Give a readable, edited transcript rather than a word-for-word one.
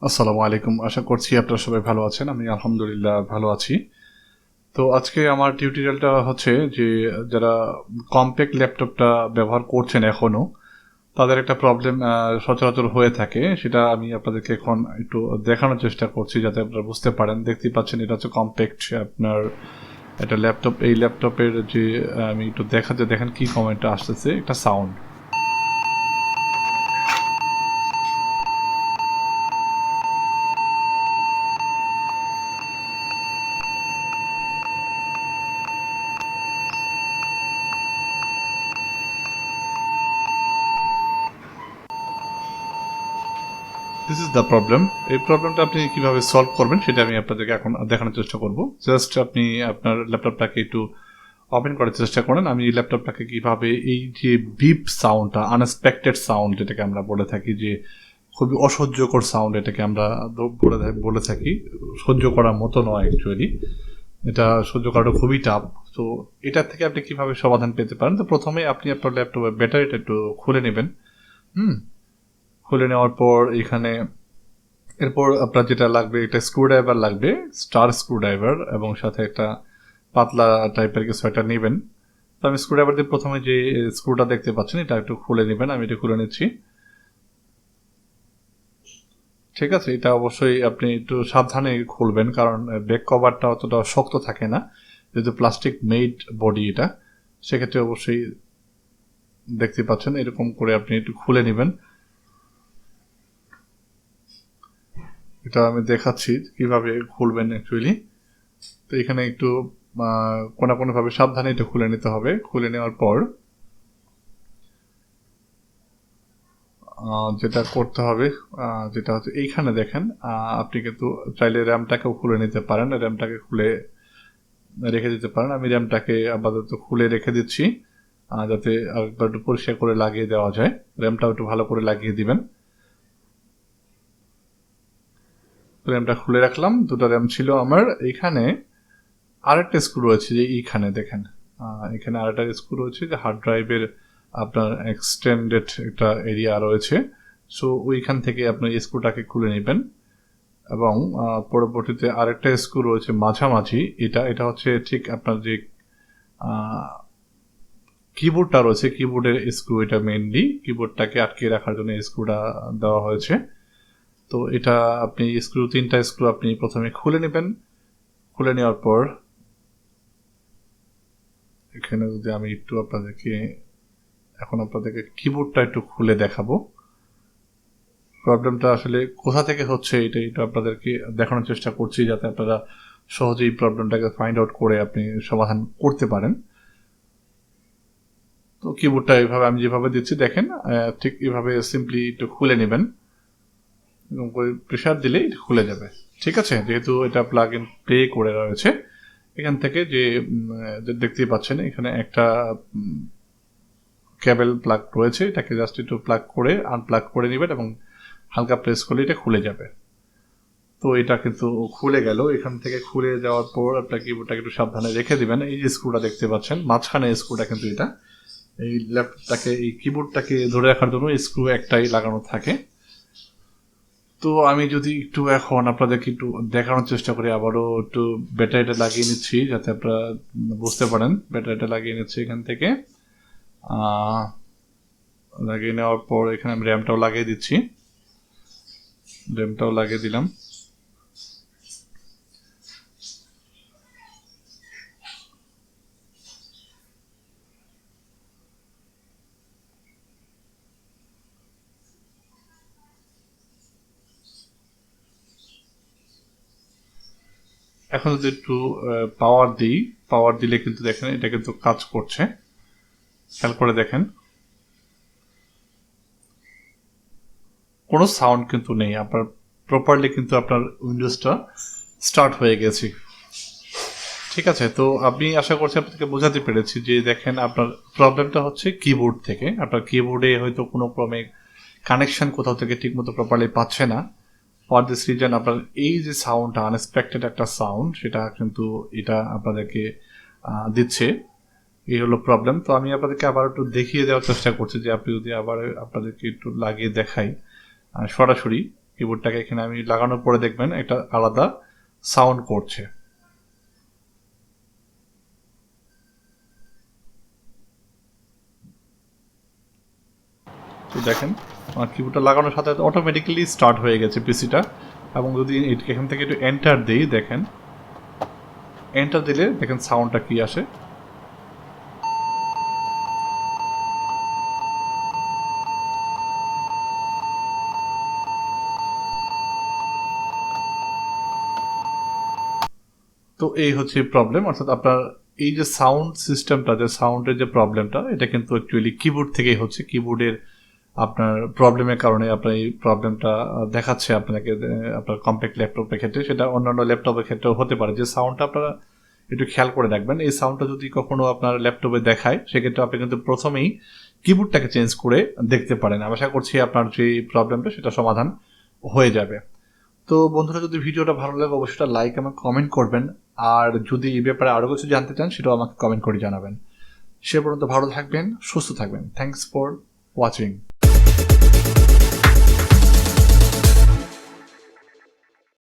আসসালামু আলাইকুম। আশা করছি আপনারা সবাই ভালো আছেন। আমি আলহামদুলিল্লাহ ভালো আছি। তো আজকে আমার টিউটোরিয়ালটা হচ্ছে যে যারা কম্প্যাক্ট ল্যাপটপটা ব্যবহার করছেন এখনো, তাদের একটা প্রবলেম সচরাচর হয়ে থাকে। সেটা আমি আপনাদেরকে এখন একটু দেখানোর চেষ্টা করছি যাতে আপনারা বুঝতে পারেন। দেখতেই পাচ্ছেন এটা হচ্ছে কম্প্যাক্ট আপনার একটা ল্যাপটপ। এই ল্যাপটপের যে আমি একটু দেখাতে দেখেন কি কমেন্টটা আসতেছে, একটা sound. This is the problem. এই প্রবলেমটা আপনি কিভাবে সলভ করবেন সেটা আমি আপনাদেরকে এখন দেখানোর চেষ্টা করব। জাস্ট আপনি আপনার ল্যাপটপটাকে একটু ওপেন করার চেষ্টা করেন। আমি এই ল্যাপটপটাকে কিভাবে এই যে বিপ সাউন্ডটা, আনএক্সপেক্টেড সাউন্ড যেটাকে আমরা বলে থাকি, যে খুবই অসহ্যকর সাউন্ড, এটাকে আমরা বলে থাকি, সহ্য করার মতো নয় অ্যাকচুয়ালি, এটা সহ্য করাটা খুবই টাফ। তো এটার থেকে আপনি কিভাবে সমাধান পেতে পারেন, তো প্রথমে আপনি আপনার ল্যাপটপের ব্যাটারিটা একটু খুলে নেবেন। খুলে নেওয়ার পর এখানে এরপর আপনার যেটা লাগবে, একটা স্ক্রুড্রাইভার লাগবে, স্টার স্ক্রুড্রাইভার, এবং সাথে একটা পাতলা টাইপের কিছু একটা নেবেন। তো আমি স্ক্রুড্রাইভার দিয়ে প্রথমে যে স্ক্রুটা দেখতে পাচ্ছেন এটা একটু খুলে নেবেন। আমি এটা খুলে নিচ্ছি। ঠিক আছে, এটা অবশ্যই আপনি একটু সাবধানে খুলবেন, কারণ ব্যাক কভারটা অতটা শক্ত থাকে না, যেহেতু প্লাস্টিক মেড বডি এটা। সেক্ষেত্রে অবশ্যই দেখতে পাচ্ছেন এরকম করে আপনি একটু খুলে নেবেন। এটা আমি দেখাচ্ছি কিভাবে খুলবেন অ্যাকচুয়ালি। তো এখানে একটু কোনাভাবে সাবধানে এটা খুলে নিতে হবে। খুলে নেওয়ার পর যেটা করতে হবে, যেটা হচ্ছে এইখানে দেখেন, আপনি কিন্তু চাইলে র্যামটাকেও খুলে নিতে পারেন, র্যামটাকে খুলে রেখে দিতে পারেন। আমি র্যামটাকে আপাতত খুলে রেখে দিচ্ছি, যাতে আরেকবার একটু পরিষ্কার করে লাগিয়ে দেওয়া যায়। র্যামটাও একটু ভালো করে লাগিয়ে দিবেন। র্যামটা খুলে রাখলাম, দুটো র্যাম ছিল আমার। এইখানে আরেকটা স্ক্রু রয়েছে, যে এইখানে দেখেন, এখানে আরেকটা স্ক্রু রয়েছে, যে হার্ড ড্রাইভের আপনার এক্সটেন্ডেড একটা এরিয়া রয়েছে। সো ওইখান থেকে আপনি স্ক্রুটাকে খুলে নেবেন, এবং পরবর্তীতে আরেকটা স্ক্রু রয়েছে মাঝামাঝি। এটা হচ্ছে ঠিক আপনার যে কিবোর্ডটা রয়েছে, কিবোর্ডের স্ক্রু। এটা মেইনলি কিবোর্ডটাকে আটকে রাখার জন্য স্ক্রুটা দেওয়া হয়েছে। তো এটা আপনি তিনটা স্ক্রু আপনি প্রথমে খুলে নেবেন। খুলে নেওয়ার পর এখানে যদি আমি একটু আপনাদেরকে কিবোর্ডটা একটু খুলে দেখাবো। প্রবলেমটা আসলে কোথা থেকে হচ্ছে এটা আপনাদেরকে দেখানোর চেষ্টা করছি, যাতে আপনারা সহজেই প্রবলেমটাকে ফাইন্ড আউট করে আপনি সমাধান করতে পারেন। তো কিবোর্ডটা এইভাবে আমি যেভাবে দিচ্ছি দেখেন, ঠিক এইভাবে সিম্পলি একটু খুলে নেবেন, এবং প্রেশার দিলেই খুলে যাবে। ঠিক আছে, যেহেতু এটা প্লাগ ইন প্লে করে রয়েছে, এখান থেকে যে দেখতেই পাচ্ছেন এখানে একটা কেবল প্লাগ রয়েছে, এটাকে জাস্ট একটু প্লাগ করে আনপ্লাগ করে নেবেন, এবং হালকা প্রেস করলে এটা খুলে যাবে। তো এটা কিন্তু খুলে গেল। এখান থেকে খুলে যাওয়ার পর আপনার কিবোর্ডটাকে একটু সাবধানে রেখে দিবেন। এই যে স্ক্রুটা দেখতে পাচ্ছেন মাঝখানে স্ক্রুটা, কিন্তু এটা এই ল্যাপটপটাকে, এই কিবোর্ডটাকে ধরে রাখার জন্য স্ক্রু একটাই লাগানো থাকে। তো আমি যদি একটু এখন আপনাদেরকে একটু দেখানোর চেষ্টা করি, আবারও একটু ব্যাটারিটা লাগিয়ে নিচ্ছি যাতে আপনারা বুঝতে পারেন। ব্যাটারিটা লাগিয়ে নিচ্ছি এখান থেকে। লাগিয়ে নেওয়ার পর এখানে আমি র্যামটাও লাগিয়ে দিচ্ছি। র্যামটাও লাগিয়ে দিলাম। এখন যদি একটু পাওয়ার দিলে কিন্তু দেখেন এটা কিন্তু কাজ করছে। খেয়াল করে দেখেন, কোনো সাউন্ড কিন্তু নেই। আপনার প্রপারলি কিন্তু আপনার উইন্ডোজটা স্টার্ট হয়ে গেছে। ঠিক আছে, তো আমি আশা করছি আপনাকে বোঝাতে পেরেছি যে দেখেন আপনার প্রবলেমটা হচ্ছে কিবোর্ড থেকে। আপনার কিবোর্ডে হয়তো কোনো ক্রমে কানেকশন কোথাও থেকে ঠিকমতো প্রপারলি পাচ্ছে না। ফর দিস রিজন আপনার এই যে সাউন্ডটা, আনএক্সপেক্টেড একটা সাউন্ড, সেটা কিন্তু এটা আপনাদেরকে দিচ্ছে। এই হলো প্রবলেম। তো আমি আপনাদেরকে আবার একটু দেখিয়ে দেওয়ার চেষ্টা করছি, যে আপনি যদি আবার আপনাদেরকে একটু লাগিয়ে দেখাই সরাসরি কিবোর্ডটাকে এখানে আমি লাগানোর পরে দেখবেন একটা আলাদা সাউন্ড করছে। তো দেখেন আমার কিবোর্ডটা লাগানোর সাথে সাথে অটোমেটিক্যালি স্টার্ট হয়ে গেছে পিসিটা। এবং যদি এখান থেকে একটু এন্টার দিই, দেখেন এন্টার দিলে দেখেন সাউন্ডটা কি আসে। তো এই হচ্ছে প্রবলেম, অর্থাৎ আপনার এই যে সাউন্ড সিস্টেমটা, যে সাউন্ডের যে প্রবলেমটা, এটা কিন্তু অ্যাকচুয়ালি কিবোর্ড থেকেই হচ্ছে। কিবোর্ডের আপনার প্রবলেমের কারণে আপনার এই প্রবলেমটা দেখাচ্ছে আপনাকে আপনার কম্প্যাক্ট ল্যাপটপের ক্ষেত্রে। সেটা অন্যান্য ল্যাপটপের ক্ষেত্রেও হতে পারে। যে সাউন্ডটা আপনারা একটু খেয়াল করে দেখবেন, এই সাউন্ডটা যদি কখনো আপনার ল্যাপটপে দেখায়, সেক্ষেত্রে আপনি কিন্তু প্রথমেই কিবোর্ডটাকে চেঞ্জ করে দেখতে পারেন। আমি আশা করছি আপনার যে প্রবলেমটা সেটা সমাধান হয়ে যাবে। তো বন্ধুরা, যদি ভিডিওটা ভালো লাগে অবশ্যই লাইক এবং কমেন্ট করবেন। আর যদি এই ব্যাপারে আরও কিছু জানতে চান সেটাও আমাকে কমেন্ট করে জানাবেন। সে পর্যন্ত ভালো থাকবেন, সুস্থ থাকবেন। Thanks for watching.